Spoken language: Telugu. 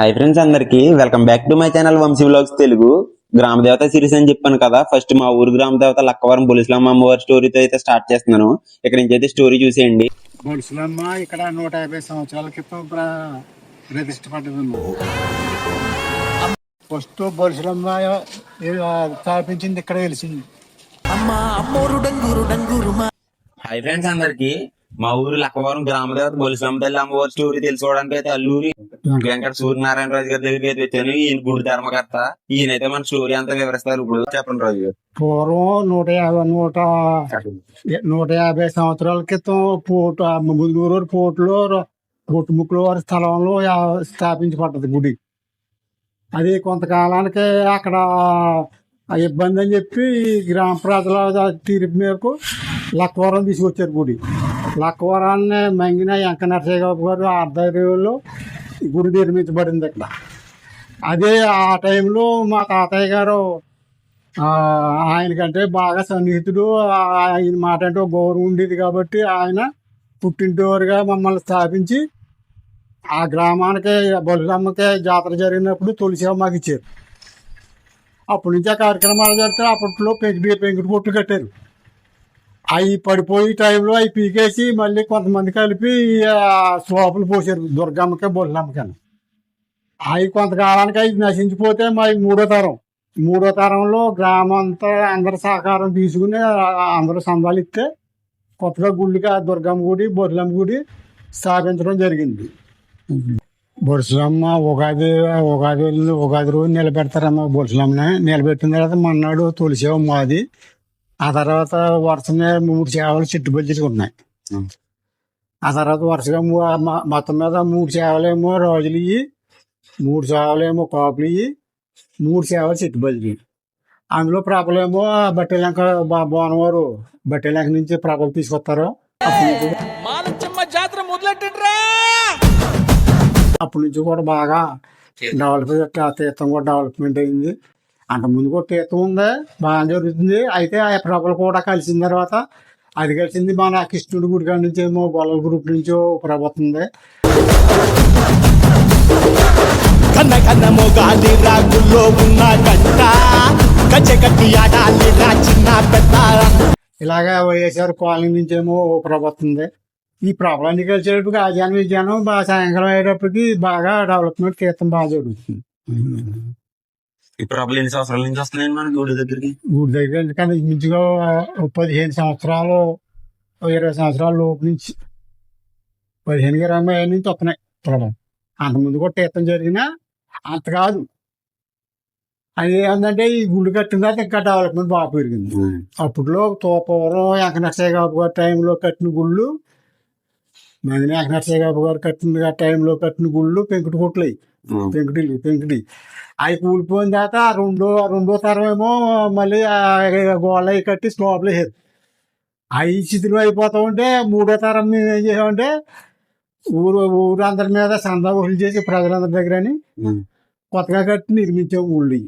హాయ్ ఫ్రెండ్స్, అందరికి welcome back to my channel Vamshi vlogs Telugu. గ్రామ దేవత సిరీస్ అని చెప్పాను కదా. ఫస్ట్ మా ఊరు గ్రామ దేవత లక్కవరం బొలిస్లమ్మ అమ్మవారి స్టోరీతో అయితే స్టార్ట్ చేస్తున్నాను. ఇక్కడ నుంచి అయితే స్టోరీ చూసేయండి. బొలిస్లమ్మ ఇక్కడ 150 సంవత్సరాల క్రితం ప్రతిష్ట పడ్డదమ్మ. ఫస్ట్ బొలిస్లమ్మ స్థాపించింది ఇక్కడ తెలిసింది. హాయ్ ఫ్రెండ్స్, అందరికి మా ఊరు లక్కవరం గ్రామ దేవత బొలిస్లమ్మ తల్లి అమ్మవారి స్టోరీ తెలుసుకోవడానికి అయితే అల్లూరి వెంకట సూర్యనారాయణ రాజు గారి దగ్గరికి అయితే వచ్చాను. ఈయన గుడి ధర్మకర్త. ఈయనైతే మన స్టోరీ అంతా వివరిస్తారు. ఇప్పుడు చెప్పండి రాజు గారు. పూర్వం 150 సంవత్సరాల క్రితం ముందూరు పోర్టులో పొట్టుముక్కుల వారి స్థలంలో స్థాపించబడ్డది గుడి. అది కొంతకాలానికి అక్కడ ఇబ్బంది అని చెప్పి గ్రామ ప్రజల తీర్పు మేరకు లక్కవరం తీసుకొచ్చారు గుడి. లక్కవరాన్ని మంగిన వెంక నరసింహబాబు గారు ఆధ్వర్యంలో గుడి నిర్మించబడింది ఇక్కడ. అదే ఆ టైంలో మా తాతయ్య గారు ఆయనకంటే బాగా సన్నిహితుడు. ఆయన మాట అంటే గౌరవం ఉండేది కాబట్టి ఆయన పుట్టింటివారుగా మమ్మల్ని స్థాపించి ఆ గ్రామానికి బొలిసమ్మకి జాతర జరిగినప్పుడు తులసి మాకు ఇచ్చారు. అప్పటి నుంచి ఆ కార్యక్రమాలు జరిగితే అప్పట్లో పెంకుటి పొట్లు కట్టారు. అవి పడిపోయే టైంలో అవి పీకేసి మళ్ళీ కొంతమంది కలిపి సోపులు పోసారు దుర్గమ్మకి బొలిసమ్మకని. అవి కొంతకాలానికి అవి నశించిపోతే మరి మూడో తరంలో గ్రామం అంతా అందరి సహకారం తీసుకుని అందరూ సంభాలిస్తే కొత్తగా గుడిగా దుర్గమ్మ గుడి బొలిసమ్మ గుడి స్థాపించడం జరిగింది. బొలిసమ్మ ఉగాది రోజు నిలబెడతారమ్మ. బొలిసమ్మని నిలబెట్టిన తర్వాత మన్నాడు తులసిమ్మ అది. ఆ తర్వాత వరుసనే 3 సేవలు చిట్టుబడ్జెట్ ఉన్నాయి. ఆ తర్వాత వరుసగా మొత్తం మీద 3 సేవలేమో రోజులు ఇవి, 3 సేవలేమో కాపులు ఇవి, 3 సేవలు చిట్టుబడ్జెట్. అందులో ప్రభలేమో బట్టెలంక బోనవారు బట్టెలంక నుంచి ప్రభలు తీసుకొస్తారు. అప్పటి నుంచి కూడా బాగా తీర్థం కూడా డెవలప్మెంట్ అయింది. అంతకుముందు కూడా తీర్థం ఉంది, బాగా జరుగుతుంది. అయితే ఆ ప్రభలు కూడా కలిసిన తర్వాత అది కలిసింది మన కృష్ణుడి గుడి కాడి నుంచి ఏమో గొల్లల గ్రూప్ నుంచో ప్రభుత్వం. ఇలాగా వైఎస్ఆర్ కాలనీ నుంచి ఏమో ప్రభుత్వం. ఈ ప్రభలన్నీ కలిసేటప్పటికి ఆ జనం ఈ జనం బాగా సాయంకాలం అయ్యేటప్పటికి బాగా డెవలప్మెంట్ తీర్థం బాగా జరుగుతుంది. ఈ ప్రభలు ఎన్ని సంవత్సరాల నుంచి వస్తున్నాయండి మన గుడి దగ్గరికి? గుడి దగ్గర కానీ మంచిగా 15 సంవత్సరాలు 20 సంవత్సరాల లోపు నుంచి 15-20 నుంచి వస్తున్నాయి ప్రభలు. అంతకుముందు కూడా తీర్థం జరిగినా అంత కాదు. అది ఏంటంటే ఈ గుడి కట్టిన తర్వాత ఇంకా డెవలప్మెంట్ బాగా పెరిగింది. అప్పట్లో పూర్వం వెంక నరసింహబాబు గారి టైంలో కట్టిన గుళ్ళు, మందిని వెంక నరసింహబాబు గారు కట్టిన టైంలో కట్టిన గుళ్ళు పెంకుటి కొట్లయి పెంకుటి అవి కూలిపోయిన తర్వాత రెండో తరం ఏమో మళ్ళీ గోళ్ళ కట్టి స్లోప్లు వేసారు. అవి శిథిలం అయిపోతా ఉంటే మూడో తరం మేము ఏం చేసామంటే ఊరందరి మీద సందా వసూలు చేసి ప్రజలందరి దగ్గర కొత్తగా కట్టి నిర్మించాము ఊళ్ళు.